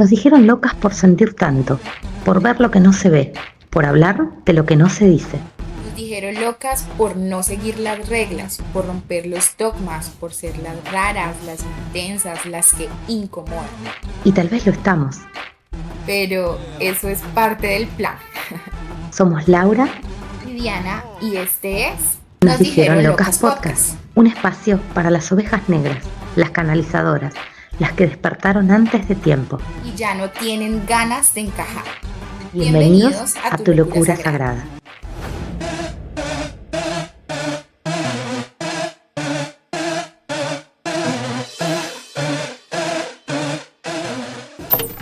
Nos dijeron locas por sentir tanto, por ver lo que no se ve, por hablar de lo que no se dice. Nos dijeron locas por no seguir las reglas, por romper los dogmas, por ser las raras, las intensas, las que incomodan. Y tal vez lo estamos. Pero eso es parte del plan. Somos Laura Y Diana, y este es Nos dijeron locas podcast, un espacio para las ovejas negras, las canalizadoras, las que despertaron antes de tiempo. Y ya no tienen ganas de encajar. Bienvenidos a tu locura sagrada.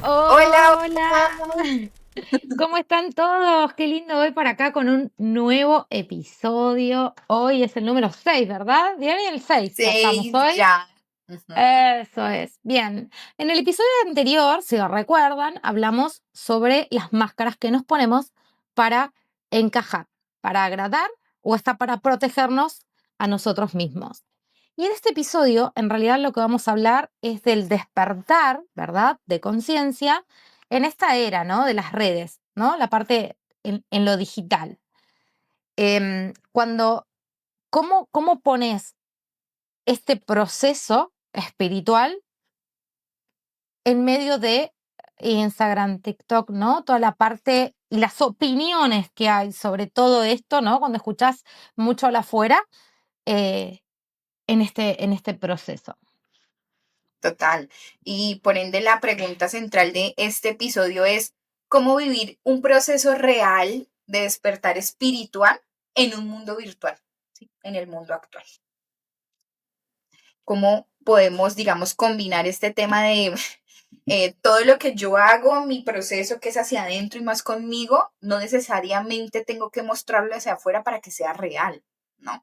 Hola, Hola, ¿cómo están todos? Qué lindo hoy para acá con un nuevo episodio. Hoy es el número 6, ¿verdad? Bien, el 6 ya estamos hoy. ya. Eso es. Bien. En el episodio anterior, si lo recuerdan, hablamos sobre las máscaras que nos ponemos para encajar, para agradar o hasta para protegernos a nosotros mismos. Y en este episodio, en realidad, lo que vamos a hablar es del despertar, ¿verdad?, de conciencia en esta era, ¿no?, de las redes, ¿no?, la parte en lo digital. ¿Cómo pones este proceso espiritual en medio de Instagram, TikTok, ¿no? Toda la parte y las opiniones que hay sobre todo esto, ¿no? Cuando escuchás mucho a la afuera, eh, en este proceso. Total. Y por ende la pregunta central de este episodio es cómo vivir un proceso real de despertar espiritual en un mundo virtual, ¿sí? En el mundo actual. ¿Cómo podemos, digamos, combinar este tema de todo lo que yo hago, mi proceso que es hacia adentro y más conmigo, no necesariamente tengo que mostrarlo hacia afuera para que sea real, ¿no?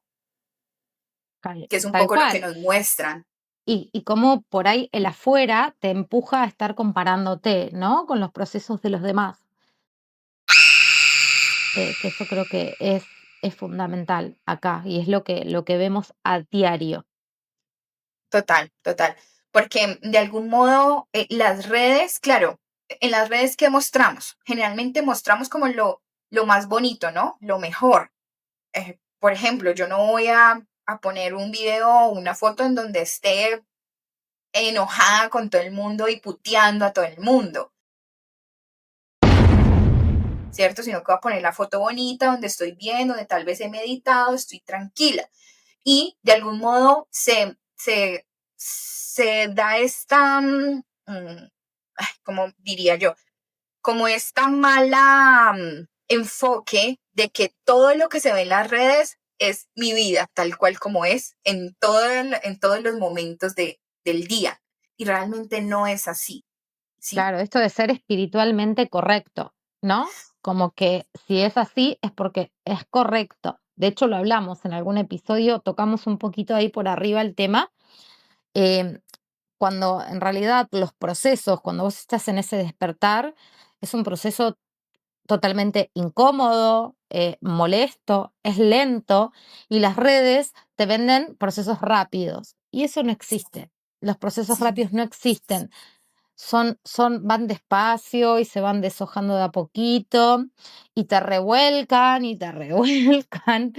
Que es un Tal poco lo que cual. nos muestran. Y cómo por ahí el afuera te empuja a estar comparándote, ¿no? Con los procesos de los demás. Que eso creo que es fundamental acá y es lo que vemos a diario. Total, total. Porque de algún modo las redes, claro, en las redes que mostramos, generalmente mostramos como lo más bonito, ¿no? Lo mejor. Por ejemplo, yo no voy a poner un video o una foto en donde esté enojada con todo el mundo y puteando a todo el mundo, ¿cierto? Sino que voy a poner la foto bonita donde estoy bien, donde tal vez he meditado, estoy tranquila. Y de algún modo se da esta, ¿cómo diría yo? Como esta mala enfoque de que todo lo que se ve en las redes es mi vida tal cual como es en todos los momentos del día. Y realmente no es así, ¿sí? Claro, esto de ser espiritualmente correcto, ¿no? Como que si es así es porque es correcto. De hecho, lo hablamos en algún episodio, tocamos un poquito ahí por arriba el tema, em, cuando en realidad los procesos, cuando vos estás en ese despertar, es un proceso totalmente incómodo, molesto, es lento y las redes te venden procesos rápidos y eso no existe. Los procesos Sí. rápidos no existen. Van despacio y se van deshojando de a poquito y te revuelcan y te revuelcan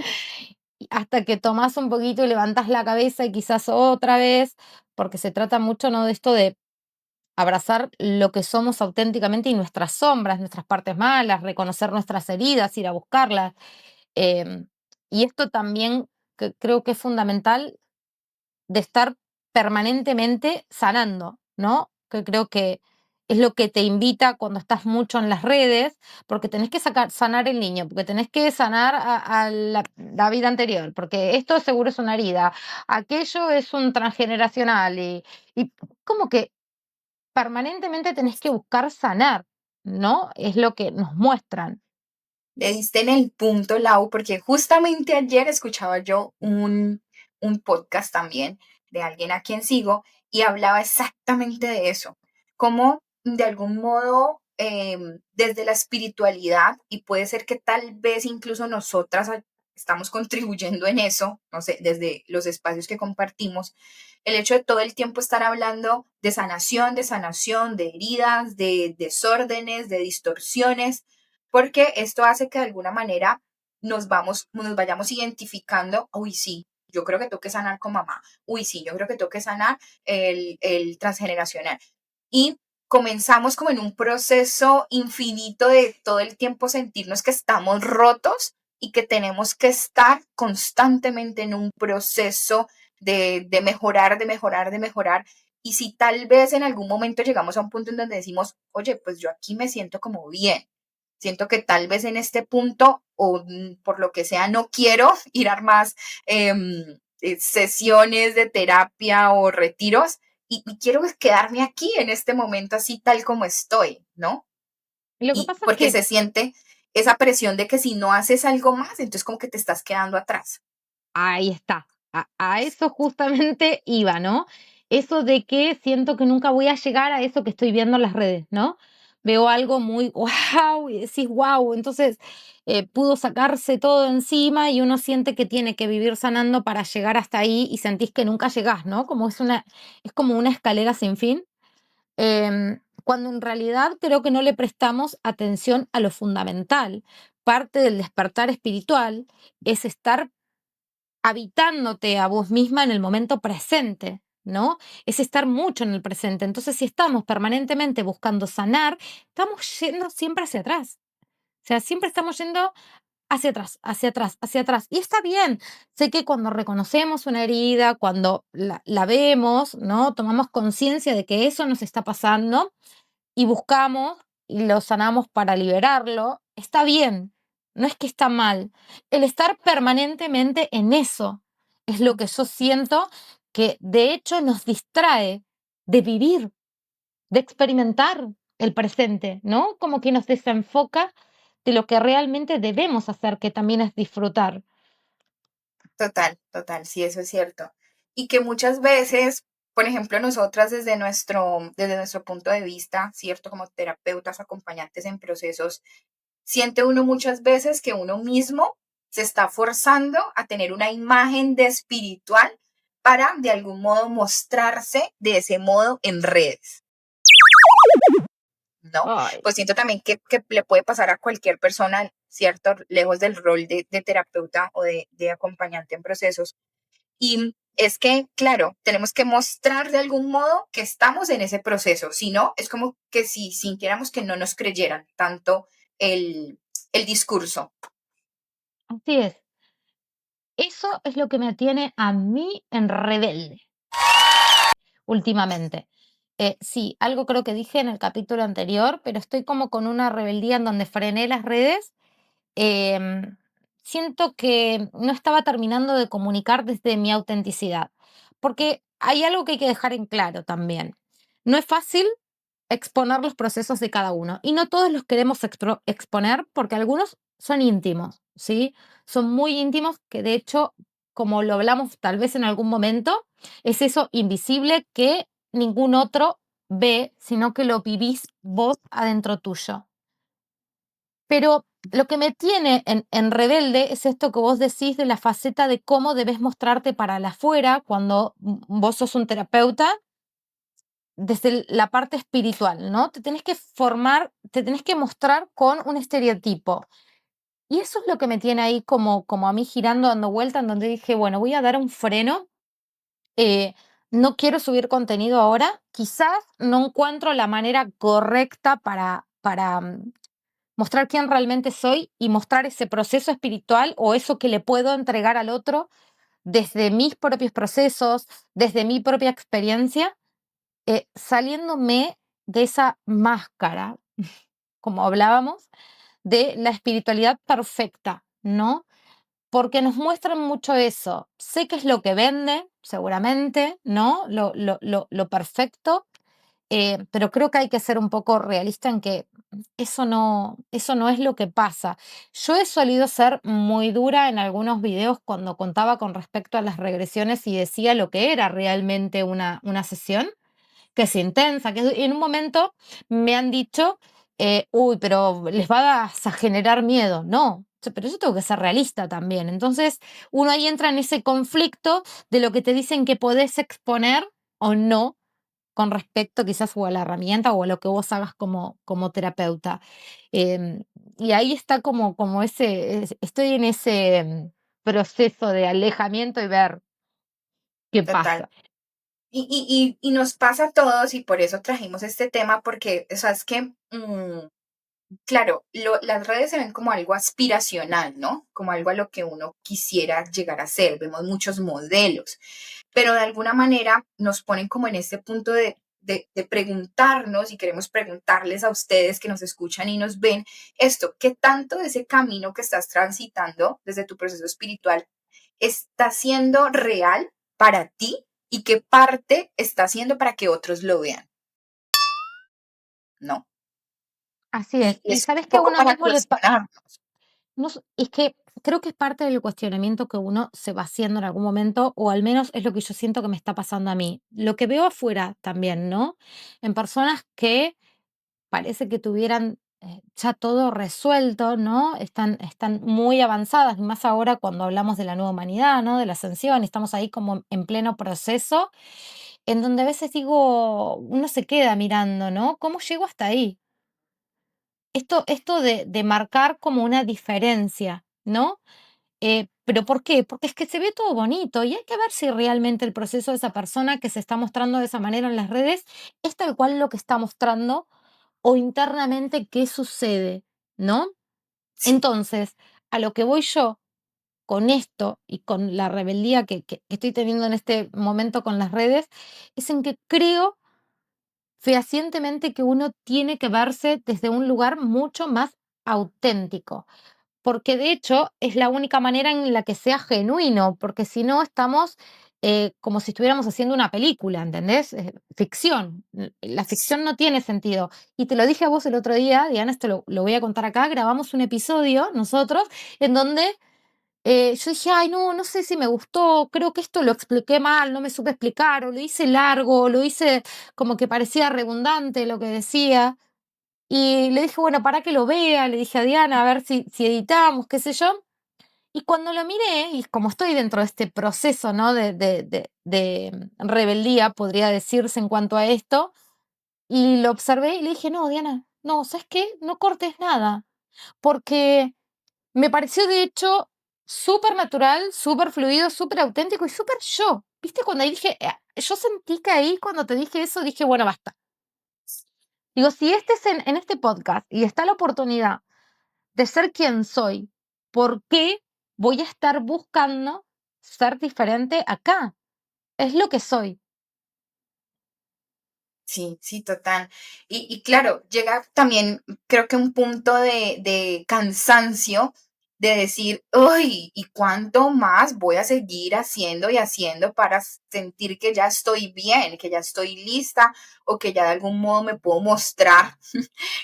hasta que tomas un poquito y levantas la cabeza y quizás otra vez, porque se trata mucho, ¿no?, de esto de abrazar lo que somos auténticamente y nuestras sombras, nuestras partes malas, reconocer nuestras heridas, ir a buscarlas. em, y esto también creo que es fundamental de estar permanentemente sanando, ¿no? Que creo que es lo que te invita cuando estás mucho en las redes, porque tenés que sanar el niño, porque tenés que sanar a la vida anterior, porque esto seguro es una herida, aquello es un transgeneracional y como que permanentemente tenés que buscar sanar, ¿no? Es lo que nos muestran. Le diste en el punto, Lau, porque justamente ayer escuchaba yo un podcast también de alguien a quien sigo y hablaba exactamente de eso, como de algún modo desde la espiritualidad y puede ser que tal vez incluso nosotras estamos contribuyendo en eso, no sé, desde los espacios que compartimos, el hecho de todo el tiempo estar hablando de sanación, de heridas, de desórdenes, de distorsiones, porque esto hace que de alguna manera nos vayamos identificando, uy, sí, yo creo que tengo que sanar con mamá, uy, sí, yo creo que tengo que sanar el transgeneracional. Y comenzamos como en un proceso infinito de todo el tiempo sentirnos que estamos rotos y que tenemos que estar constantemente en un proceso de mejorar, de mejorar, de mejorar. Y si tal vez en algún momento llegamos a un punto en donde decimos, oye, pues yo aquí me siento como bien, siento que tal vez en este punto o por lo que sea no quiero ir a más sesiones de terapia o retiros y quiero quedarme aquí en este momento así tal como estoy, ¿no? Lo que Y pasa es porque que se siente esa presión de que si no haces algo más, entonces como que te estás quedando atrás. ahí está, a eso justamente iba, ¿no? Eso de que siento que nunca voy a llegar a eso que estoy viendo en las redes, ¿no? Veo algo muy wow y decís wow, entonces pudo sacarse todo encima y uno siente que tiene que vivir sanando para llegar hasta ahí y sentís que nunca llegás, ¿no? Es como una escalera sin fin, cuando en realidad creo que no le prestamos atención a lo fundamental. Parte del despertar espiritual es estar habitándote a vos misma en el momento presente, ¿no? Es estar mucho en el presente. Entonces, si estamos permanentemente buscando sanar, estamos yendo siempre hacia atrás. O sea, siempre estamos yendo hacia atrás, hacia atrás, hacia atrás. Y está bien. Sé que cuando reconocemos una herida, cuando la vemos, ¿no? Tomamos conciencia de que eso nos está pasando y buscamos y lo sanamos para liberarlo, está bien, no es que está mal. El estar permanentemente en eso es lo que yo siento que de hecho nos distrae de vivir, de experimentar el presente, ¿no? Como que nos desenfoca de lo que realmente debemos hacer, que también es disfrutar. Total, total, sí, eso es cierto. Y que muchas veces, por ejemplo, nosotras desde nuestro punto de vista, ¿cierto? Como terapeutas, acompañantes en procesos, siente uno muchas veces que uno mismo se está forzando a tener una imagen de espiritual para de algún modo mostrarse de ese modo en redes, ¿no? Ay, Pues siento también que le puede pasar a cualquier persona, ¿cierto? Lejos del rol de terapeuta o de acompañante en procesos. Y es que, claro, tenemos que mostrar de algún modo que estamos en ese proceso. Si no, es como que si sintiéramos que no nos creyeran tanto el discurso. así es. Eso es lo que me tiene a mí en rebelde últimamente. Sí, algo creo que dije en el capítulo anterior, pero estoy como con una rebeldía en donde frené las redes. em, Siento que no estaba terminando de comunicar desde mi autenticidad, porque hay algo que hay que dejar en claro también. No es fácil exponer los procesos de cada uno y no todos los queremos exponer porque algunos son íntimos, ¿sí? Son muy íntimos que de hecho, como lo hablamos tal vez en algún momento, es eso invisible que ningún otro ve, sino que lo vivís vos adentro tuyo. Pero lo que me tiene en rebelde es esto que vos decís de la faceta de cómo debes mostrarte para la afuera cuando vos sos un terapeuta desde la parte espiritual, ¿no? Te tenés que formar, te tenés que mostrar con un estereotipo. Y eso es lo que me tiene ahí como a mí girando, dando vuelta, en donde dije, bueno, voy a dar un freno. eh, no quiero subir contenido ahora. Quizás no encuentro la manera correcta para mostrar quién realmente soy y mostrar ese proceso espiritual o eso que le puedo entregar al otro desde mis propios procesos, desde mi propia experiencia, saliéndome de esa máscara, como hablábamos, de la espiritualidad perfecta, ¿no? Porque nos muestran mucho eso. Sé que es lo que vende, seguramente, ¿no? Lo perfecto, pero creo que hay que ser un poco realista en que eso no es lo que pasa. Yo he solido ser muy dura en algunos videos cuando contaba con respecto a las regresiones y decía lo que era realmente una sesión que es intensa, en un momento me han dicho, uy, pero les vas a generar miedo. No, Pero yo tengo que ser realista también. Entonces, uno ahí entra en ese conflicto de lo que te dicen que podés exponer o no con respecto quizás o a la herramienta o a lo que vos hagas como terapeuta. Em, y ahí está como estoy en ese proceso de alejamiento y ver qué Total. pasa. Y nos pasa a todos y por eso trajimos este tema porque, o sea, es que, claro, las redes se ven como algo aspiracional, ¿no? Como algo a lo que uno quisiera llegar a ser. Vemos muchos modelos, pero de alguna manera nos ponen como en este punto de preguntarnos y queremos preguntarles a ustedes que nos escuchan y nos ven esto, ¿qué tanto de ese camino que estás transitando desde tu proceso espiritual está siendo real para ti y qué parte está haciendo para que otros lo vean? ¿No? Así es. Y Y es sabes un que a poco uno para mismo cuestionarnos. no, es que creo que es parte del cuestionamiento que uno se va haciendo en algún momento, o al menos es lo que yo siento que me está pasando a mí. Lo que veo afuera también, ¿no? En personas que parece que tuvieran ya todo resuelto, ¿no? Están muy avanzadas, y más ahora cuando hablamos de la nueva humanidad, ¿no? De la ascensión, estamos ahí como en pleno proceso, en donde a veces digo, uno se queda mirando, ¿no? ¿Cómo llego hasta ahí? Esto de marcar como una diferencia, ¿no? ¿Pero por qué? Porque es que se ve todo bonito y hay que ver si realmente el proceso de esa persona que se está mostrando de esa manera en las redes es tal cual lo que está mostrando o internamente qué sucede, ¿no? Sí, Entonces, a lo que voy yo con esto y con la rebeldía que estoy teniendo en este momento con las redes, es en que creo fehacientemente que uno tiene que verse desde un lugar mucho más auténtico, porque de hecho es la única manera en la que sea genuino, porque si no estamos como si estuviéramos haciendo una película, ¿entendés? Ficción. La ficción no tiene sentido. Y te lo dije a vos el otro día, Diana, esto lo voy a contar acá, grabamos un episodio nosotros en donde yo dije, ay, no, no sé si me gustó, creo que esto lo expliqué mal, no me supe explicar, o lo hice largo, lo hice como que parecía redundante lo que decía. Y le dije, bueno, para que lo vea, le dije a Diana, a ver si editamos, qué sé yo. Y cuando lo miré, y como estoy dentro de este proceso, ¿no? De rebeldía, podría decirse en cuanto a esto, y lo observé y le dije, no, Diana, no, ¿sabes qué? No cortes nada, porque me pareció de hecho súper natural, súper fluido, súper auténtico y súper yo. ¿Viste? Cuando ahí dije, yo sentí que ahí cuando te dije eso, dije, bueno, basta. Digo, si este es en este podcast y está la oportunidad de ser quien soy, ¿por qué voy a estar buscando ser diferente acá? Es lo que soy. sí, sí, total. Y claro, llega también, creo que un punto de cansancio de decir, uy, ¿y cuánto más voy a seguir haciendo y haciendo para sentir que ya estoy bien, que ya estoy lista o que ya de algún modo me puedo mostrar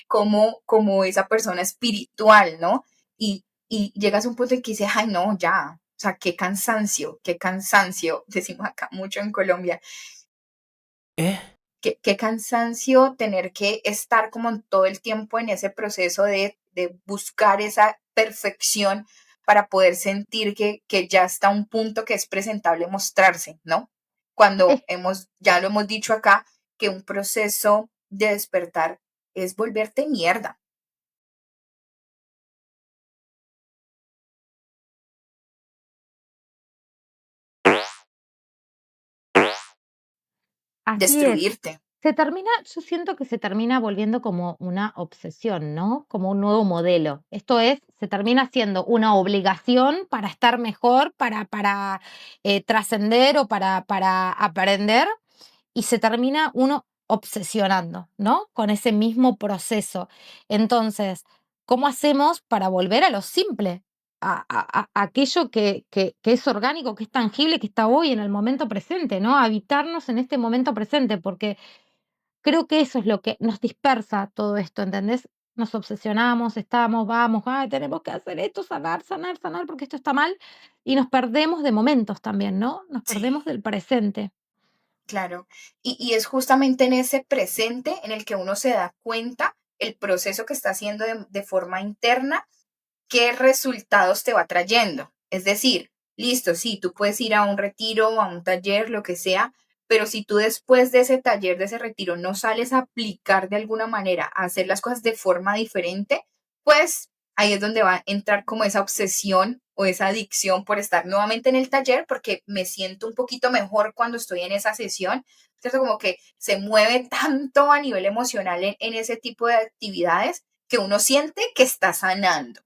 como esa persona espiritual, ¿no? Y llegas a un punto en que dices, ay, no, ya, o sea, qué cansancio, decimos acá mucho en Colombia, qué cansancio tener que estar como todo el tiempo en ese proceso de buscar esa perfección para poder sentir que ya está un punto que es presentable mostrarse, ¿no? Cuando Es, ya lo hemos dicho acá, que un proceso de despertar es volverte mierda. así es. Destruirte. Yo siento que se termina volviendo como una obsesión, ¿no? Como un nuevo modelo. Esto es, se termina siendo una obligación para estar mejor, para trascender o para aprender, y se termina uno obsesionando, ¿no? Con ese mismo proceso. Entonces, ¿cómo hacemos para volver a lo simple? A aquello que es orgánico, que es tangible, que está hoy en el momento presente, ¿no? Habitarnos en este momento presente, porque creo que eso es lo que nos dispersa todo esto, ¿entendés? Nos obsesionamos, estamos, vamos, ay, tenemos que hacer esto, sanar, sanar, sanar, porque esto está mal, y nos perdemos de momentos también, ¿no? Nos Sí, perdemos del presente. claro. Y es justamente en ese presente en el que uno se da cuenta el proceso que está haciendo de forma interna qué resultados te va trayendo. Es decir, listo, sí, tú puedes ir a un retiro, a un taller, lo que sea, pero si tú después de ese taller, de ese retiro, no sales a aplicar de alguna manera, a hacer las cosas de forma diferente, pues ahí es donde va a entrar como esa obsesión o esa adicción por estar nuevamente en el taller, porque me siento un poquito mejor cuando estoy en esa sesión, ¿cierto? Como que se mueve tanto a nivel emocional en ese tipo de actividades que uno siente que está sanando,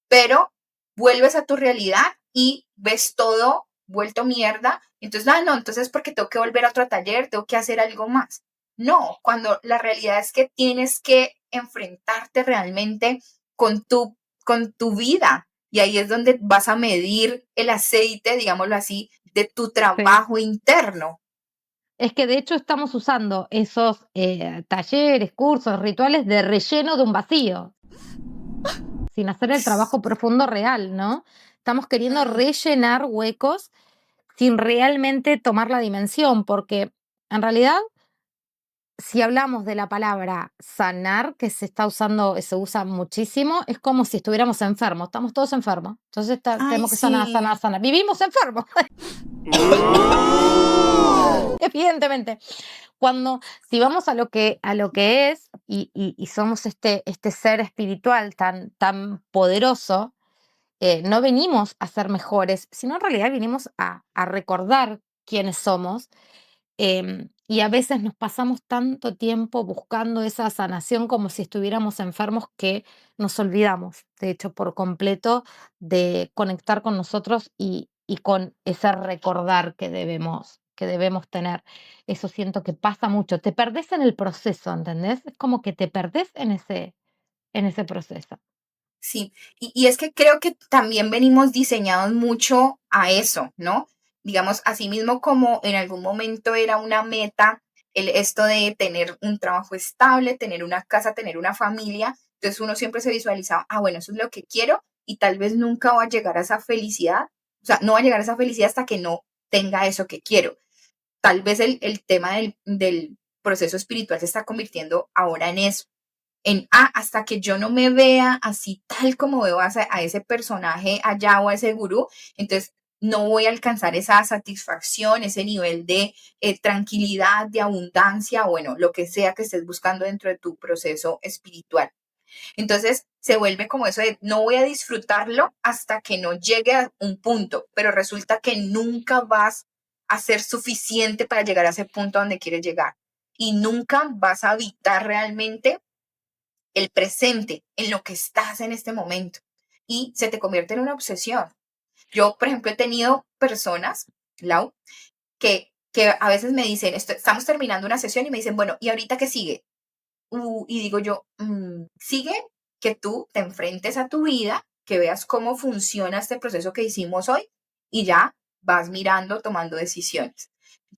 pero vuelves a tu realidad y ves todo vuelto mierda. Entonces, no, entonces porque tengo que volver a otro taller, tengo que hacer algo más. No, cuando la realidad es que tienes que enfrentarte realmente con tu vida. Y ahí es donde vas a medir el aceite, digámoslo así, de tu Sí. trabajo interno. Es que de hecho estamos usando esos talleres, cursos, rituales de relleno de un vacío, sin hacer el trabajo profundo real, ¿no? Estamos queriendo rellenar huecos sin realmente tomar la dimensión, porque en realidad, si hablamos de la palabra sanar, que se está usando, se usa muchísimo, es como si estuviéramos enfermos, estamos todos enfermos. Entonces Ay, tenemos que sanar, sí. sanar, sanar. Vivimos enfermos, evidentemente. Cuando, si vamos a lo que es, y somos este ser espiritual tan poderoso, no venimos a ser mejores, sino en realidad venimos a recordar quiénes somos. Y a veces nos pasamos tanto tiempo buscando esa sanación como si estuviéramos enfermos que nos olvidamos, de hecho, por completo de conectar con nosotros y con ese recordar que debemos tener. Eso siento que pasa mucho. Te perdés en el proceso, ¿entendés? Es como que te perdés en ese proceso. Sí, y es que creo que también venimos diseñados mucho a eso, ¿no? Digamos, así mismo como en algún momento era una meta esto de tener un trabajo estable, tener una casa, tener una familia, entonces uno siempre se visualizaba, bueno, eso es lo que quiero y tal vez nunca va a llegar a esa felicidad, o sea, no va a llegar a esa felicidad hasta que no tenga eso que quiero. Tal vez el tema del proceso espiritual se está convirtiendo ahora en eso, hasta que yo no me vea así tal como veo a ese personaje allá o a ese gurú, entonces no voy a alcanzar esa satisfacción, ese nivel de tranquilidad, de abundancia, bueno, lo que sea que estés buscando dentro de tu proceso espiritual. Entonces se vuelve como eso de no voy a disfrutarlo hasta que no llegue a un punto, pero resulta que nunca vas a ser suficiente para llegar a ese punto donde quieres llegar y nunca vas a habitar realmente el presente, en lo que estás en este momento. Y se te convierte en una obsesión. Yo, por ejemplo, he tenido personas, Lau, que a veces me dicen, estamos terminando una sesión y me dicen, bueno, ¿y ahorita qué sigue? Y digo yo, sigue que tú te enfrentes a tu vida, que veas cómo funciona este proceso que hicimos hoy y ya vas mirando, tomando decisiones.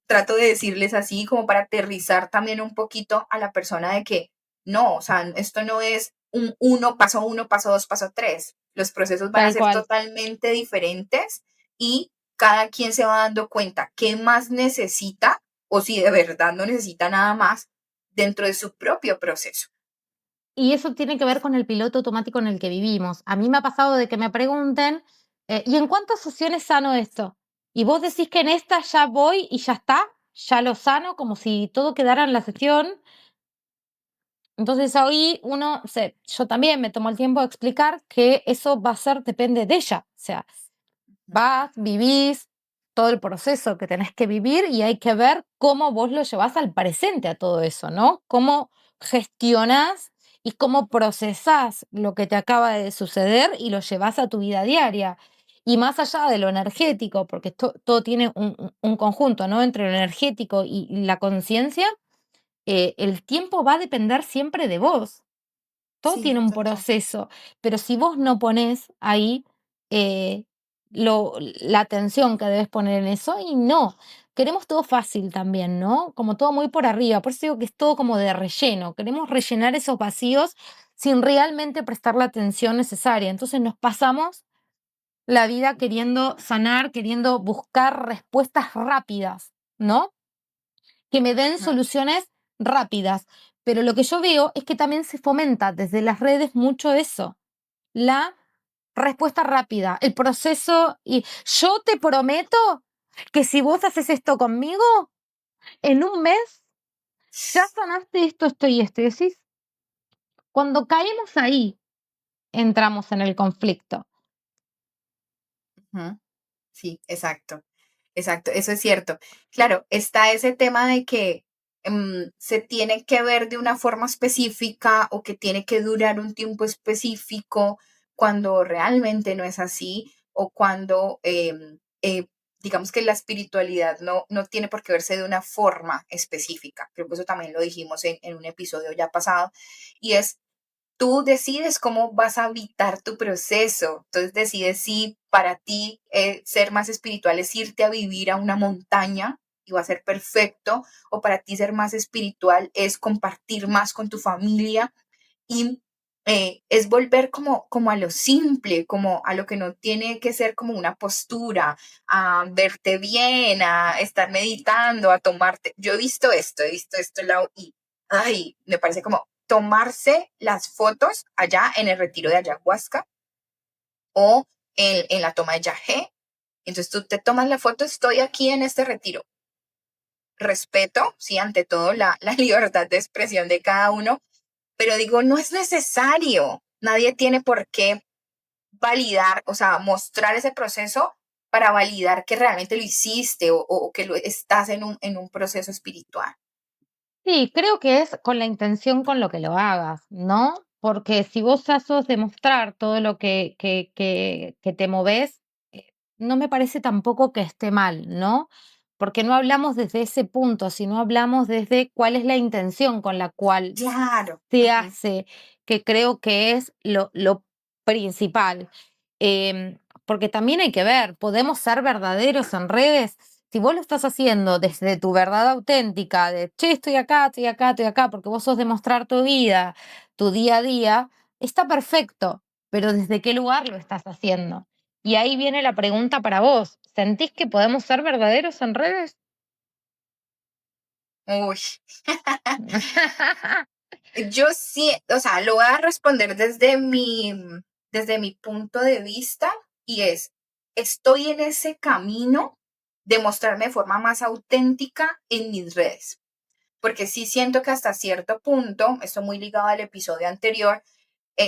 Trato de decirles así como para aterrizar también un poquito a la persona de que no, o sea, esto no es un uno, paso dos, paso tres. Los procesos van a Tal ser cual. totalmente diferentes y cada quien se va dando cuenta qué más necesita o si de verdad no necesita nada más dentro de su propio proceso. Y eso tiene que ver con el piloto automático en el que vivimos. A mí me ha pasado de que me pregunten, ¿y en cuántas sesiones sano esto? Y vos decís que en esta ya voy y ya está, ya lo sano, como si todo quedara en la sesión. Entonces ahí yo también me tomo el tiempo de explicar que eso va a ser, depende de ella. O sea, vas, vivís todo el proceso que tenés que vivir y hay que ver cómo vos lo llevas al presente a todo eso, ¿no? Cómo gestionás y cómo procesás lo que te acaba de suceder y lo llevas a tu vida diaria. Y más allá de lo energético, porque todo tiene un conjunto, ¿no? Entre lo energético y la conciencia, el tiempo va a depender siempre de vos. Todo Sí, tiene un total. proceso, pero si vos no pones ahí eh, la atención que debes poner en eso, y no, queremos todo fácil también, ¿no? Como todo muy por arriba, por eso digo que es todo como de relleno, queremos rellenar esos vacíos sin realmente prestar la atención necesaria, entonces nos pasamos la vida queriendo sanar, queriendo buscar respuestas rápidas, ¿no? Que me den Ujú. soluciones rápidas. Pero lo que yo veo es que también se fomenta desde las redes mucho eso, la respuesta rápida, el proceso, y yo te prometo que si vos haces esto conmigo, en un mes ya sanaste esto, esto y esto. Y decís, cuando caemos ahí, entramos en el conflicto. Ujú. Sí, exacto, exacto, eso es cierto. Claro, está ese tema de que se tiene que ver de una forma específica o que tiene que durar un tiempo específico cuando realmente no es así o cuando digamos que la espiritualidad no tiene por qué verse de una forma específica. Creo que eso también lo dijimos en un episodio ya pasado y es tú decides cómo vas a habitar tu proceso. Entonces decides si para ti ser más espiritual es irte a vivir a una montaña y va a ser perfecto, o para ti ser más espiritual es compartir más con tu familia y es volver como a lo simple, como a lo que no tiene que ser como una postura, a verte bien, a estar meditando, a tomarte. Yo he visto esto, Lau, y ay, me parece como tomarse las fotos allá en el retiro de ayahuasca o en la toma de yagé. Entonces tú te tomas la foto, estoy aquí en este retiro. Respeto, sí, ante todo la libertad de expresión de cada uno, pero digo, no es necesario. Nadie tiene por qué validar, o sea, mostrar ese proceso para validar que realmente lo hiciste o que estás en un proceso espiritual. Sí, creo que es con la intención con lo que lo hagas, ¿no? Porque si vos ya sos demostrar todo lo que te movés, no me parece tampoco que esté mal, ¿no? Porque no hablamos desde ese punto, sino hablamos desde cuál es la intención con la cual Claro. se Ujú. hace, que creo que es lo principal. Porque también hay que ver, podemos ser verdaderos en redes. Si vos lo estás haciendo desde tu verdad auténtica, de che, estoy acá, estoy acá, estoy acá, porque vos sos de mostrar tu vida, tu día a día, está perfecto, pero ¿desde qué lugar lo estás haciendo? Y ahí viene la pregunta para vos. ¿Sentís que podemos ser verdaderos en redes? Uy, yo sí, o sea, lo voy a responder desde mi punto de vista y es, estoy en ese camino de mostrarme de forma más auténtica en mis redes, porque sí siento que hasta cierto punto, esto muy ligado al episodio anterior,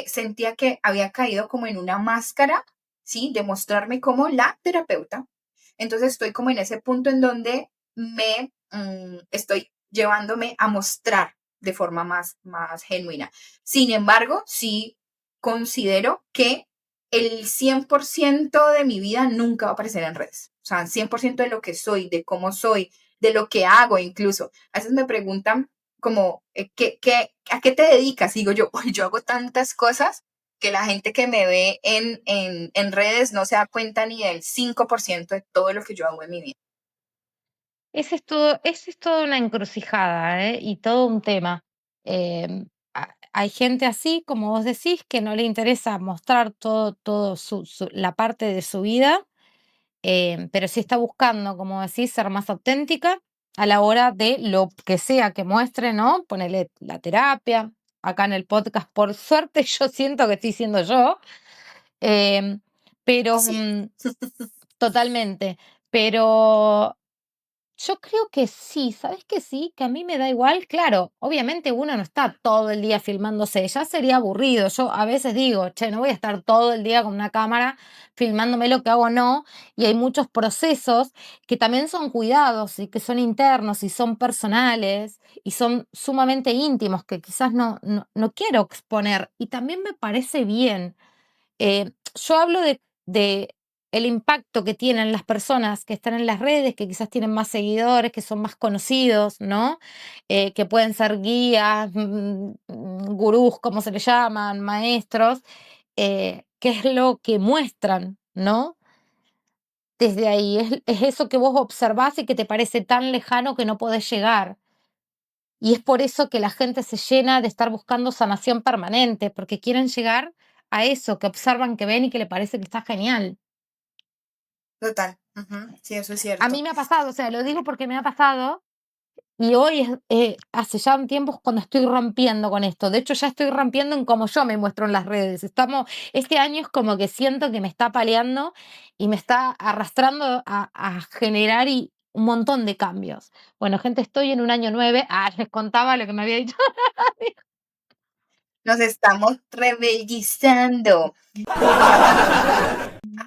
sentía que había caído como en una máscara, ¿sí? De mostrarme como la terapeuta. Entonces estoy como en ese punto en donde estoy llevándome a mostrar de forma más genuina. Sin embargo, sí considero que el 100% de mi vida nunca va a aparecer en redes. O sea, 100% de lo que soy, de cómo soy, de lo que hago incluso. A veces me preguntan como, ¿a qué te dedicas? Digo yo, "Uy, yo hago tantas cosas que la gente que me ve en redes no se da cuenta ni del 5% de todo lo que yo hago en mi vida. Ese es toda una encrucijada, ¿eh? Y todo un tema. Hay gente así, como vos decís, que no le interesa mostrar todo la parte de su vida, pero sí está buscando, como decís, ser más auténtica a la hora de lo que sea que muestre, ¿no? Ponerle la terapia. Acá en el podcast, por suerte, yo siento que estoy siendo yo, em, pero Así es. totalmente. Pero yo creo que sí, ¿sabes que sí? Que a mí me da igual. Claro, obviamente uno no está todo el día filmándose, ya sería aburrido. Yo a veces digo, che, no voy a estar todo el día con una cámara filmándome lo que hago, no. Y hay muchos procesos que también son cuidados y que son internos y son personales y son sumamente íntimos que quizás no quiero exponer. Y también me parece bien. Yo hablo de el impacto que tienen las personas que están en las redes, que quizás tienen más seguidores, que son más conocidos, ¿no? Que pueden ser guías, gurús, como se les llaman, maestros, qué es lo que muestran, ¿no? Desde ahí, es eso que vos observás y que te parece tan lejano que no podés llegar. Y es por eso que la gente se llena de estar buscando sanación permanente, porque quieren llegar a eso que observan, que ven y que le parece que está genial. Total. Ujú. Sí, eso es A cierto. mí me ha pasado, o sea, lo digo porque me ha pasado Y hoy hace ya un tiempo cuando estoy rompiendo con esto. De hecho, ya estoy rompiendo en cómo yo me muestro en las redes. Este año es como que siento que me está paleando y me está arrastrando a generar un montón de cambios. Bueno, gente, estoy en un año 9. Les contaba lo que me había dicho. Nos estamos rebellizando.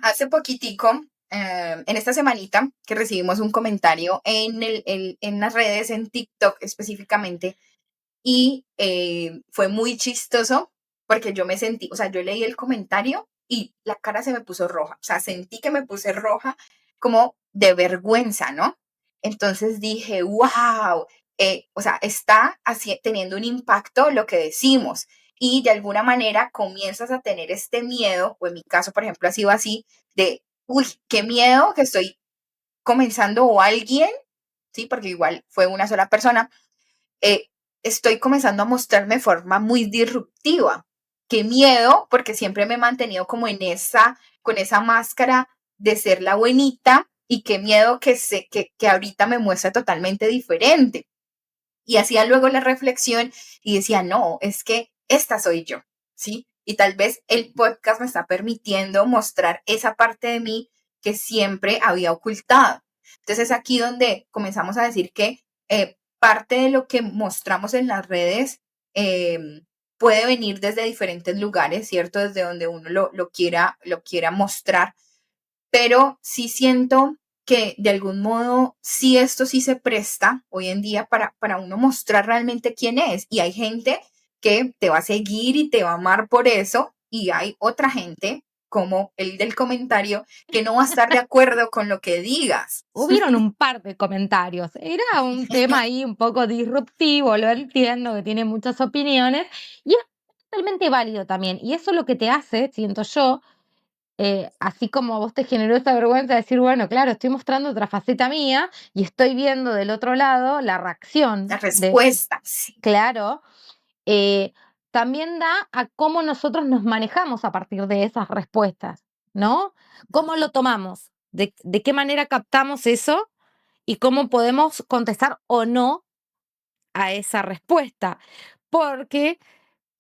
Hace poquitico, en esta semanita, que recibimos un comentario en las redes, en TikTok específicamente, y fue muy chistoso porque yo me sentí, o sea, yo leí el comentario y la cara se me puso roja, o sea, sentí que me puse roja como de vergüenza, ¿no? Entonces dije, wow, o sea, está teniendo un impacto lo que decimos y de alguna manera comienzas a tener este miedo, o en mi caso, por ejemplo, ha sido así, de, uy, qué miedo que estoy comenzando o alguien, ¿sí? Porque igual fue una sola persona, eh, estoy comenzando a mostrarme de forma muy disruptiva. Qué miedo, porque siempre me he mantenido como con esa máscara de ser la buenita y qué miedo que ahorita me muestra totalmente diferente. Y hacía luego la reflexión y decía, no, es que esta soy yo, ¿sí? Y tal vez el podcast me está permitiendo mostrar esa parte de mí que siempre había ocultado. Entonces es aquí donde comenzamos a decir que parte de lo que mostramos en las redes puede venir desde diferentes lugares, ¿cierto? Desde donde uno lo quiera mostrar, pero sí siento que de algún modo sí esto sí se presta hoy en día para uno mostrar realmente quién es. Y hay gente que te va a seguir y te va a amar por eso, y hay otra gente, como el del comentario, que no va a estar de acuerdo con lo que digas. Hubieron un par de comentarios. Era un tema ahí un poco disruptivo, lo entiendo, que tiene muchas opiniones y es totalmente válido también. Y eso es lo que te hace, siento yo, así como a vos te generó esa vergüenza de decir, bueno, claro, estoy mostrando otra faceta mía y estoy viendo del otro lado la reacción La de, respuesta, sí. claro, eh, también da a cómo nosotros nos manejamos a partir de esas respuestas, ¿no? ¿Cómo lo tomamos? ¿De qué manera captamos eso? Y cómo podemos contestar o no a esa respuesta. Porque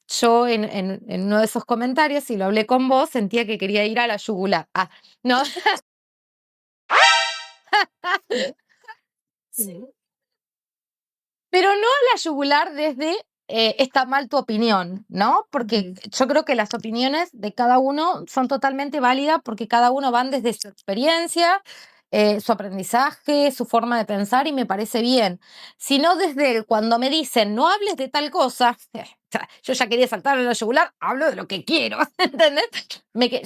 yo en uno de esos comentarios, y lo hablé con vos, sentía que quería ir a la yugular. No. Sí. Pero no a la yugular desde está mal tu opinión, ¿no? Porque yo creo que las opiniones de cada uno son totalmente válidas porque cada uno van desde su experiencia, su aprendizaje, su forma de pensar y me parece bien. Sino desde cuando me dicen no hables de tal cosa, yo ya quería saltar a la yugular, hablo de lo que quiero, ¿entendés?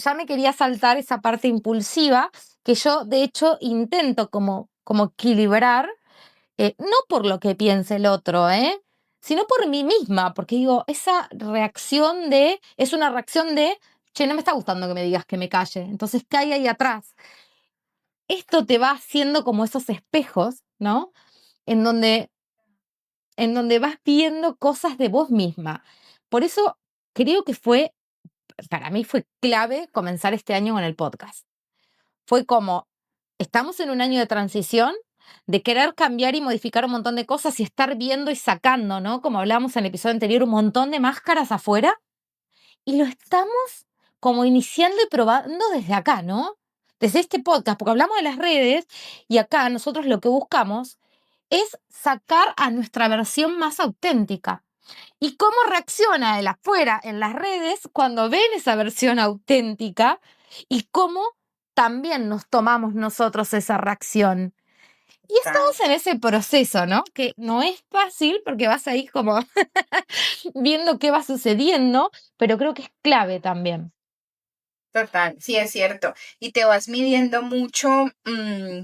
Ya me quería saltar esa parte impulsiva que yo de hecho intento como equilibrar no por lo que piense el otro, sino por mí misma, porque digo, esa reacción es una reacción de, che, no me está gustando que me digas que me calle, entonces, ¿qué hay ahí atrás? Esto te va haciendo como esos espejos, ¿no? En donde, en donde vas viendo cosas de vos misma. Por eso creo que para mí fue clave comenzar este año con el podcast. Fue como, estamos en un año de transición, de querer cambiar y modificar un montón de cosas y estar viendo y sacando, ¿no? Como hablábamos en el episodio anterior, un montón de máscaras afuera y lo estamos como iniciando y probando desde acá, ¿no? Desde este podcast, porque hablamos de las redes y acá nosotros lo que buscamos es sacar a nuestra versión más auténtica. ¿Y cómo reacciona el afuera en las redes cuando ven esa versión auténtica y cómo también nos tomamos nosotros esa reacción? Y estamos en ese proceso, ¿no? Que no es fácil porque vas ahí como viendo qué va sucediendo, pero creo que es clave también. Total, sí es cierto. Y te vas midiendo mucho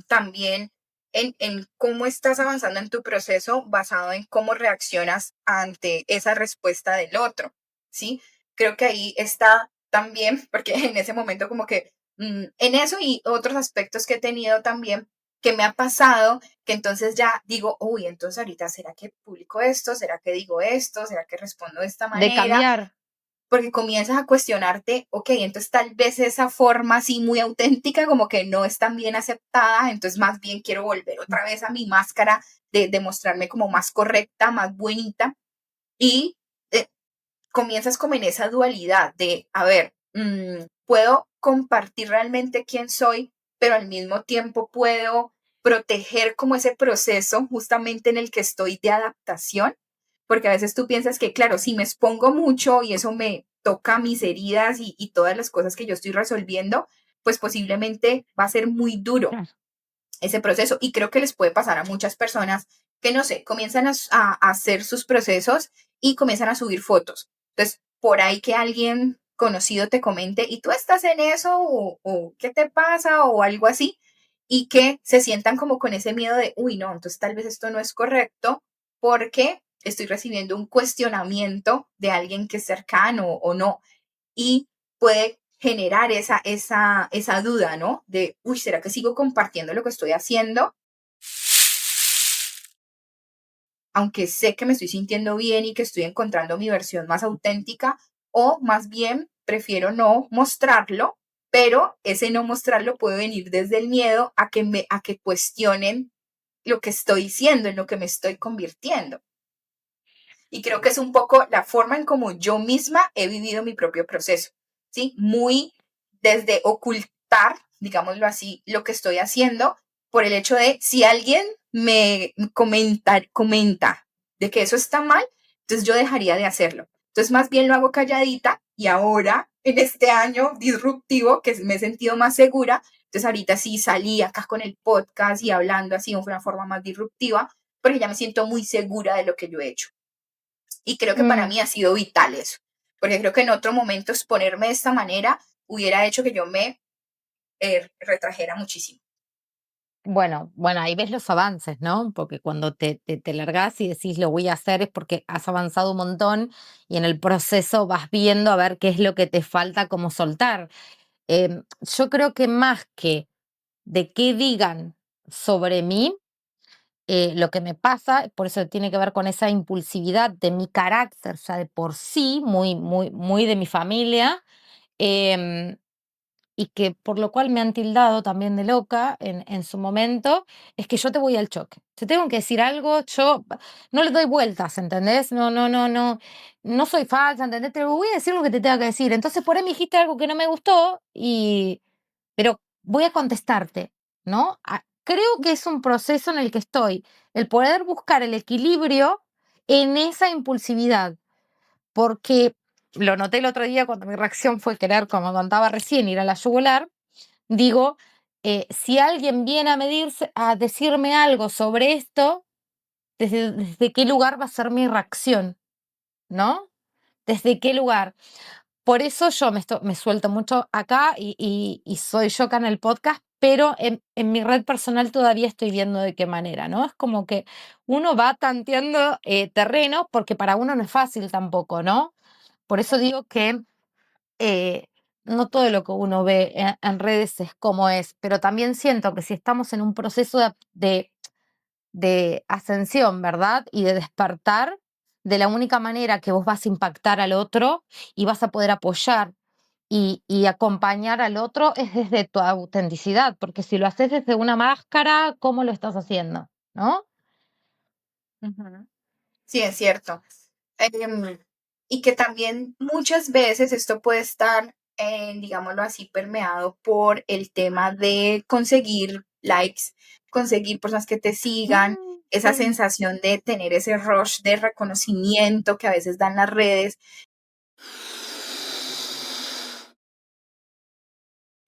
también en cómo estás avanzando en tu proceso basado en cómo reaccionas ante esa respuesta del otro, ¿sí? Creo que ahí está también, porque en ese momento como que en eso y otros aspectos que he tenido también, que me ha pasado, que entonces ya digo, uy, entonces ahorita, ¿será que publico esto? ¿Será que digo esto? ¿Será que respondo de esta De manera? cambiar. porque comienzas a cuestionarte, ok, entonces tal vez esa forma así muy auténtica como que no es tan bien aceptada, entonces más bien quiero volver otra vez a mi máscara de mostrarme como más correcta, más bonita, y comienzas como en esa dualidad de, a ver, puedo compartir realmente quién soy, pero al mismo tiempo puedo proteger como ese proceso justamente en el que estoy de adaptación, porque a veces tú piensas que, claro, si me expongo mucho y eso me toca mis heridas y todas las cosas que yo estoy resolviendo, pues posiblemente va a ser muy duro Claro. ese proceso. Y creo que les puede pasar a muchas personas que, no sé, comienzan a hacer sus procesos y comienzan a subir fotos. Entonces, por ahí que alguien conocido te comente, ¿y tú estás en eso? O ¿qué te pasa? O algo así. Y que se sientan como con ese miedo de, uy, no, entonces tal vez esto no es correcto porque estoy recibiendo un cuestionamiento de alguien que es cercano o no. Y puede generar esa duda, ¿no? De, uy, ¿será que sigo compartiendo lo que estoy haciendo? Aunque sé que me estoy sintiendo bien y que estoy encontrando mi versión más auténtica, o más bien prefiero no mostrarlo, pero ese no mostrarlo puede venir desde el miedo a que cuestionen lo que estoy siendo, en lo que me estoy convirtiendo. Y creo que es un poco la forma en como yo misma he vivido mi propio proceso, ¿sí? Muy desde ocultar, digámoslo así, lo que estoy haciendo por el hecho de si alguien me comenta de que eso está mal, entonces yo dejaría de hacerlo. Entonces más bien lo hago calladita y ahora, en este año disruptivo, que me he sentido más segura, entonces ahorita sí salí acá con el podcast y hablando así de una forma más disruptiva, porque ya me siento muy segura de lo que yo he hecho. Y creo que para Mm, mí ha sido vital eso, porque creo que en otro momento exponerme de esta manera hubiera hecho que yo me retrajera muchísimo. bueno, ahí ves los avances, ¿no? Porque cuando te largás y decís lo voy a hacer es porque has avanzado un montón y en el proceso vas viendo a ver qué es lo que te falta como soltar. Yo creo que más que de qué digan sobre mí, lo que me pasa, por eso tiene que ver con esa impulsividad de mi carácter, ya de por sí, muy, muy, muy de mi familia, em, y que por lo cual me han tildado también de loca en su momento, es que yo te voy al choque. Te tengo que decir algo, yo no le doy vueltas, ¿entendés? No, no, no, no, no soy falsa, ¿entendés? Te voy a decir lo que te tenga que decir. Entonces por ahí me dijiste algo que no me gustó, pero voy a contestarte, ¿no? Creo que es un proceso en el que estoy, el poder buscar el equilibrio en esa impulsividad, porque lo noté el otro día cuando mi reacción fue querer, como contaba recién, ir a la yugular. Digo, si alguien viene a medirse, a decirme algo sobre esto, desde qué lugar va a ser mi reacción, ¿no? ¿Desde qué lugar? Por eso yo me suelto mucho acá y soy yo acá en el podcast, pero en mi red personal todavía estoy viendo de qué manera, ¿no? Es como que uno va tanteando terreno porque para uno no es fácil tampoco, ¿no? Por eso digo que eh, no todo lo que uno ve en redes es como es, pero también siento que si estamos en un proceso de ascensión, ¿verdad? Y de despertar, de la única manera que vos vas a impactar al otro y vas a poder apoyar y acompañar al otro es desde tu autenticidad, porque si lo haces desde una máscara, ¿cómo lo estás haciendo? ¿No? Ujú. Sí, es cierto. Em, y que también muchas veces esto puede estar, digámoslo así, permeado por el tema de conseguir likes, conseguir personas que te sigan, esa Sí. sensación de tener ese rush de reconocimiento que a veces dan las redes.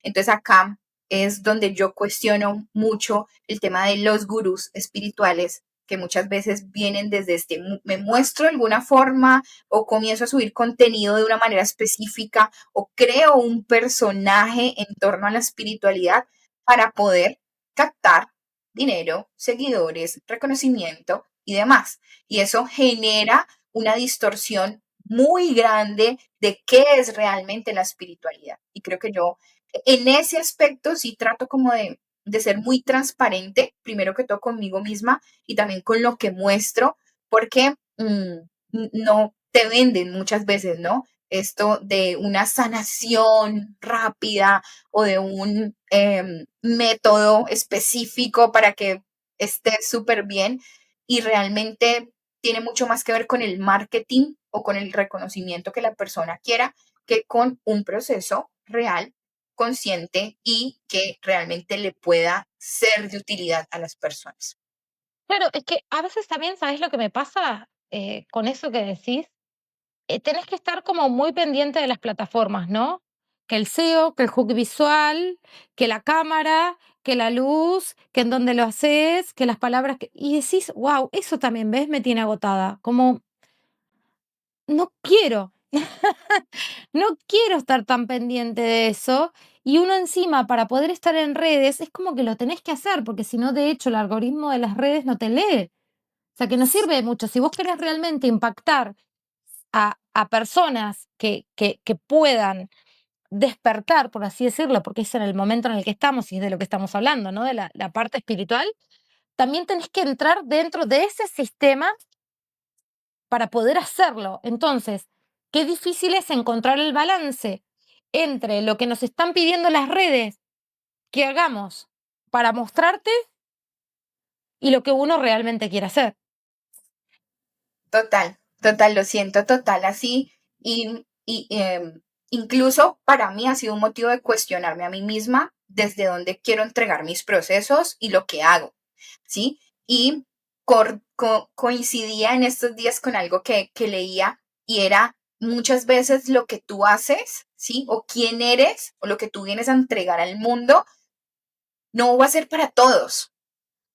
Entonces acá es donde yo cuestiono mucho el tema de los gurús espirituales que muchas veces vienen desde me muestro de alguna forma o comienzo a subir contenido de una manera específica o creo un personaje en torno a la espiritualidad para poder captar dinero, seguidores, reconocimiento y demás. Y eso genera una distorsión muy grande de qué es realmente la espiritualidad. Y creo que yo en ese aspecto sí trato como de ser muy transparente, primero que todo conmigo misma y también con lo que muestro, porque no te venden muchas veces, ¿no? esto de una sanación rápida o de un método específico para que esté súper bien y realmente tiene mucho más que ver con el marketing o con el reconocimiento que la persona quiera que con un proceso real, consciente y que realmente le pueda ser de utilidad a las personas. Claro, es que a veces también, ¿sabes lo que me pasa con eso que decís? Tenés que estar como muy pendiente de las plataformas, ¿no? Que el SEO, que el hook visual, que la cámara, que la luz, que en dónde lo haces, que las palabras que... Y decís, wow, eso también, ¿ves? Me tiene agotada. Como, no quiero, no quiero estar tan pendiente de eso. Y uno encima, para poder estar en redes, es como que lo tenés que hacer, porque si no, de hecho, el algoritmo de las redes no te lee. O sea, que no sirve de mucho. Si vos querés realmente impactar a personas que puedan despertar, por así decirlo, porque es en el momento en el que estamos y es de lo que estamos hablando, ¿no? De la parte espiritual, también tenés que entrar dentro de ese sistema para poder hacerlo. Entonces, qué difícil es encontrar el balance entre lo que nos están pidiendo las redes que hagamos para mostrarte y lo que uno realmente quiere hacer. Total, total, lo siento total así. Incluso para mí ha sido un motivo de cuestionarme a mí misma desde dónde quiero entregar mis procesos y lo que hago, ¿sí? Y coincidía en estos días con algo que leía y era muchas veces lo que tú haces, ¿sí? O quién eres o lo que tú vienes a entregar al mundo no va a ser para todos.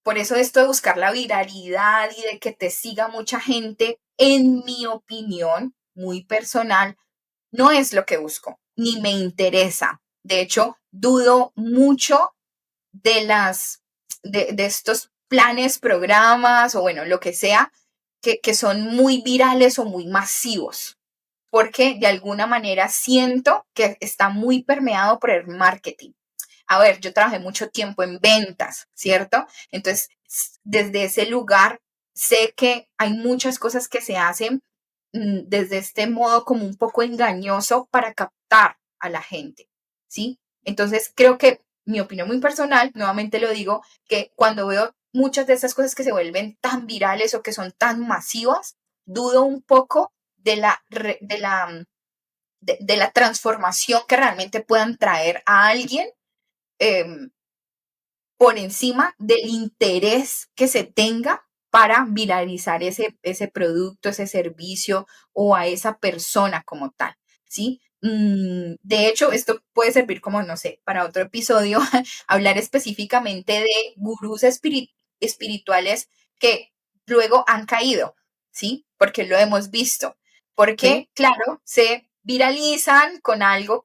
Por eso esto de buscar la viralidad y de que te siga mucha gente, en mi opinión, muy personal, no es lo que busco, ni me interesa. De hecho, dudo mucho de estos planes, programas o bueno, lo que sea, que son muy virales o muy masivos, porque de alguna manera siento que está muy permeado por el marketing. A ver, yo trabajé mucho tiempo en ventas, ¿cierto? Entonces, desde ese lugar, sé que hay muchas cosas que se hacen desde este modo como un poco engañoso para captar a la gente, ¿sí? Entonces, creo que mi opinión muy personal, nuevamente lo digo, que cuando veo muchas de esas cosas que se vuelven tan virales o que son tan masivas, dudo un poco de la transformación que realmente puedan traer a alguien eh, por encima del interés que se tenga para viralizar ese producto, ese servicio o a esa persona como tal, ¿sí? De hecho, esto puede servir como, no sé, para otro episodio, hablar específicamente de gurús espirituales que luego han caído, ¿sí? Porque lo hemos visto. Porque, ¿Sí? claro, se viralizan con algo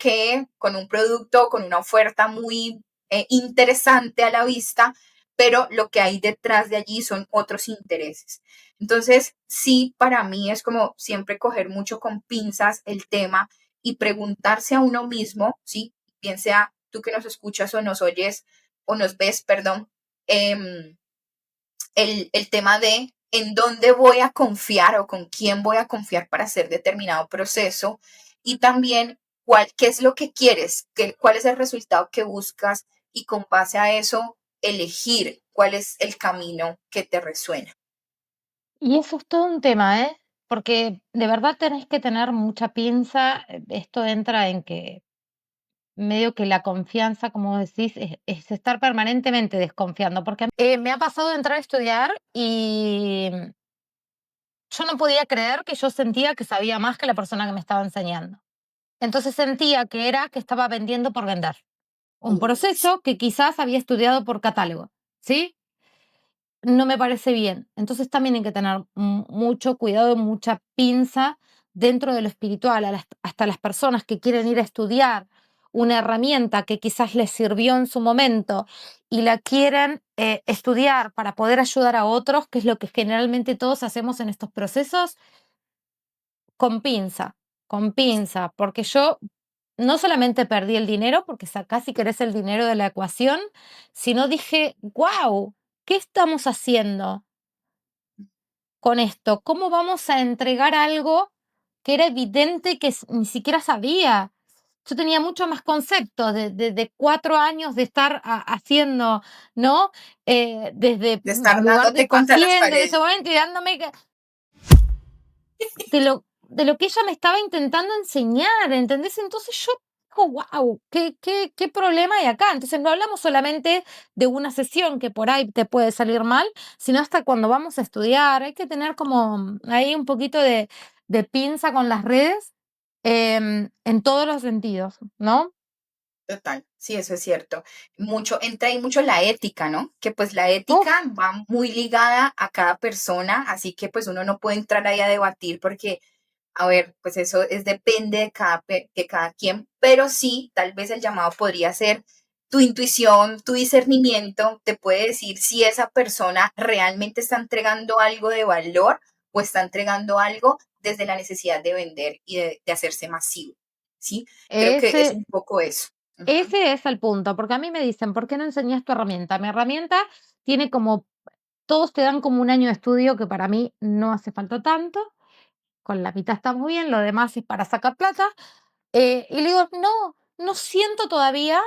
con un producto, con una oferta muy interesante a la vista, pero lo que hay detrás de allí son otros intereses. Entonces, sí, para mí es como siempre coger mucho con pinzas el tema y preguntarse a uno mismo, ¿sí? Bien sea tú que nos escuchas o nos oyes o nos ves, perdón, el tema de en dónde voy a confiar o con quién voy a confiar para hacer determinado proceso y también qué es lo que quieres, cuál es el resultado que buscas y con base a eso elegir cuál es el camino que te resuena. Y eso es todo un tema, ¿eh? Porque de verdad tenés que tener mucha pinza. Esto entra en que medio que la confianza, como decís, es estar permanentemente desconfiando. Porque me ha pasado de entrar a estudiar y yo no podía creer que yo sentía que sabía más que la persona que me estaba enseñando. Entonces sentía que era que estaba vendiendo por vender. Un proceso que quizás había estudiado por catálogo, ¿sí? No me parece bien. Entonces también hay que tener mucho cuidado, mucha pinza dentro de lo espiritual, hasta las personas que quieren ir a estudiar una herramienta que quizás les sirvió en su momento y la quieren estudiar para poder ayudar a otros, que es lo que generalmente todos hacemos en estos procesos, con pinza, porque yo no solamente perdí el dinero, porque sacás si querés el dinero de la ecuación, sino dije, wow, ¿qué estamos haciendo con esto? ¿Cómo vamos a entregar algo que era evidente que ni siquiera sabía. Yo tenía mucho más conceptos de 4 años de estar haciendo, ¿no? Desde De estar lugar de dándote contra las paciente en ese paredes. momento y dándome de lo que ella me estaba intentando enseñar, ¿entendés? Entonces yo digo, wow, qué problema hay acá. Entonces no hablamos solamente de una sesión que por ahí te puede salir mal, sino hasta cuando vamos a estudiar. Hay que tener como ahí un poquito de pinza con las redes en todos los sentidos, ¿no? Total, sí, eso es cierto. Entra ahí mucho la ética, ¿no? Que pues la Uf, ética va muy ligada a cada persona, así que pues uno no puede entrar ahí a debatir porque, a ver, pues eso depende de cada quien, pero sí, tal vez el llamado podría ser tu intuición, tu discernimiento, te puede decir si esa persona realmente está entregando algo de valor o está entregando algo desde la necesidad de vender y de hacerse masivo, ¿sí? Creo que es ese, un poco eso. Ujú. ese es el punto, porque a mí me dicen, ¿por qué no enseñas tu herramienta? Mi herramienta tiene como, todos te dan como un año de estudio que para mí no hace falta tanto, con la mitad estamos bien, lo demás es para sacar plata. Y le digo, no, no siento todavía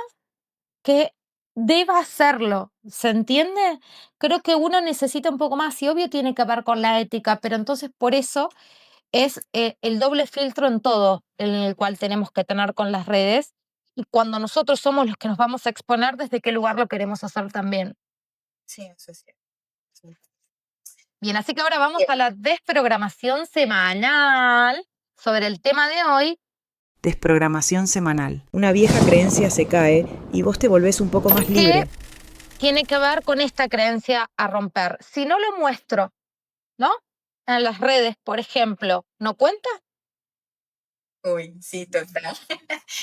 que deba hacerlo, ¿se entiende? Creo que uno necesita un poco más y obvio tiene que ver con la ética, pero entonces por eso es el doble filtro en todo en el cual tenemos que tener con las redes y cuando nosotros somos los que nos vamos a exponer, desde qué lugar lo queremos hacer también. Sí, eso es cierto. Sí. Bien, así que ahora vamos Bien. a la desprogramación semanal sobre el tema de hoy. Desprogramación semanal. Una vieja creencia se cae y vos te volvés un poco más ¿Qué libre. tiene que ver con esta creencia a romper? Si no lo muestro, ¿no? En las redes, por ejemplo, ¿no cuenta? Uy, sí, total.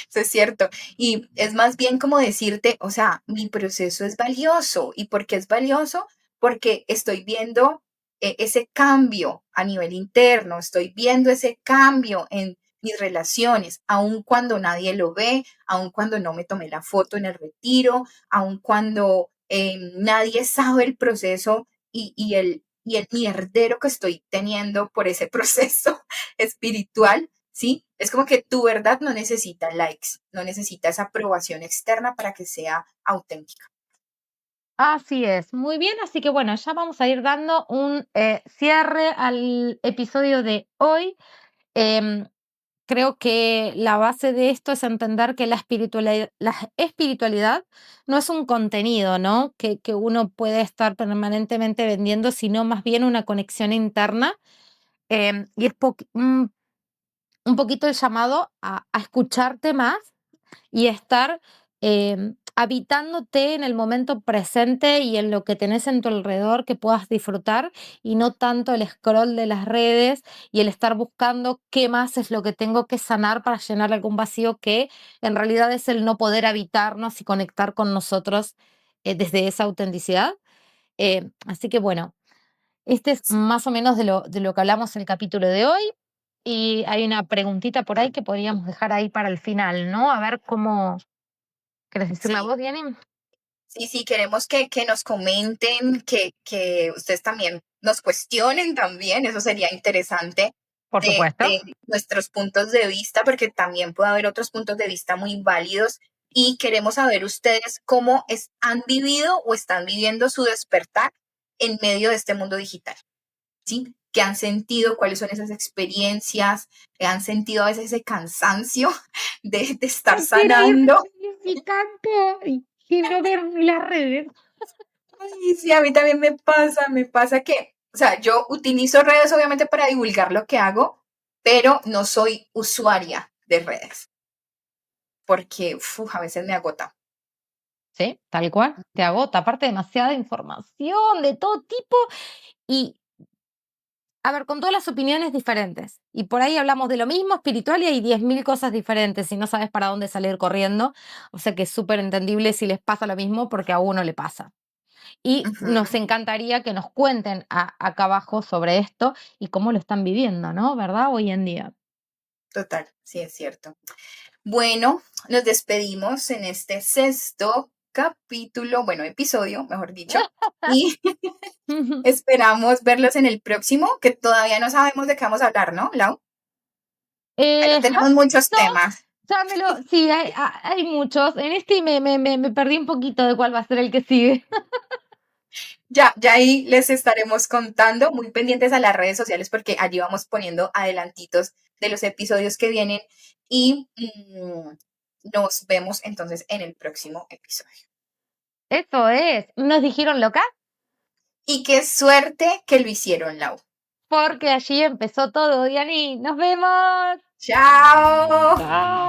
Eso es cierto. Y es más bien como decirte, o sea, mi proceso es valioso. ¿Y por qué es valioso? Porque estoy viendo ese cambio a nivel interno, estoy viendo ese cambio en mis relaciones, aun cuando nadie lo ve, aun cuando no me tomé la foto en el retiro, aun cuando nadie sabe el proceso y el mierdero que estoy teniendo por ese proceso espiritual, ¿sí? Es como que tu verdad no necesita likes, no necesita esa aprobación externa para que sea auténtica. Así es, muy bien, así que bueno, ya vamos a ir dando un cierre al episodio de hoy. Em, Creo que la base de esto es entender que la espiritualidad no es un contenido, ¿no? Que uno puede estar permanentemente vendiendo, sino más bien una conexión interna. Y es un poquito el llamado a escucharte más y estar habitándote en el momento presente y en lo que tenés en tu alrededor que puedas disfrutar y no tanto el scroll de las redes y el estar buscando qué más es lo que tengo que sanar para llenar algún vacío que en realidad es el no poder habitarnos y conectar con nosotros desde esa autenticidad. Así que bueno, este es Sí, más o menos de lo que hablamos en el capítulo de hoy. Y hay una preguntita por ahí que podríamos dejar ahí para el final, ¿no? A ver cómo, ¿querés decir la sí, voz, Diane? sí, sí, queremos que nos comenten, que ustedes también nos cuestionen también, eso sería interesante Por supuesto. de nuestros puntos de vista, porque también puede haber otros puntos de vista muy válidos y queremos saber ustedes cómo han vivido o están viviendo su despertar en medio de este mundo digital. ¿Sí? ¿Qué han sentido? ¿Cuáles son esas experiencias? ¿Han sentido a veces ese cansancio de estar Ay, quiero irme sanando? feliz tanto y quiero ver las redes. Ay, sí, a mí también me pasa que, o sea, yo utilizo redes obviamente para divulgar lo que hago, pero no soy usuaria de redes porque a veces me agota. Sí, tal cual, te agota, aparte demasiada información de todo tipo y, a ver, con todas las opiniones diferentes. Y por ahí hablamos de lo mismo espiritual y hay 10.000 cosas diferentes y no sabes para dónde salir corriendo. O sea que es súper entendible si les pasa lo mismo porque a uno le pasa. Y nos Ujú, encantaría que nos cuenten acá abajo sobre esto y cómo lo están viviendo, ¿no? ¿Verdad? Hoy en día. total, sí es cierto. Bueno, nos despedimos en este sexto capítulo, bueno, episodio, mejor dicho, y esperamos verlos en el próximo, que todavía no sabemos de qué vamos a hablar, ¿no, Lau? Pero tenemos No, muchos temas. sí, hay muchos. En este me perdí un poquito de cuál va a ser el que sigue. Ya ahí les estaremos contando, muy pendientes a las redes sociales porque allí vamos poniendo adelantitos de los episodios que vienen y nos vemos entonces en el próximo episodio. Eso es. ¿Nos dijeron loca? Y qué suerte que lo hicieron, Lau. Porque allí empezó todo, Diani. ¡Nos vemos! ¡Chao! ¡Chao!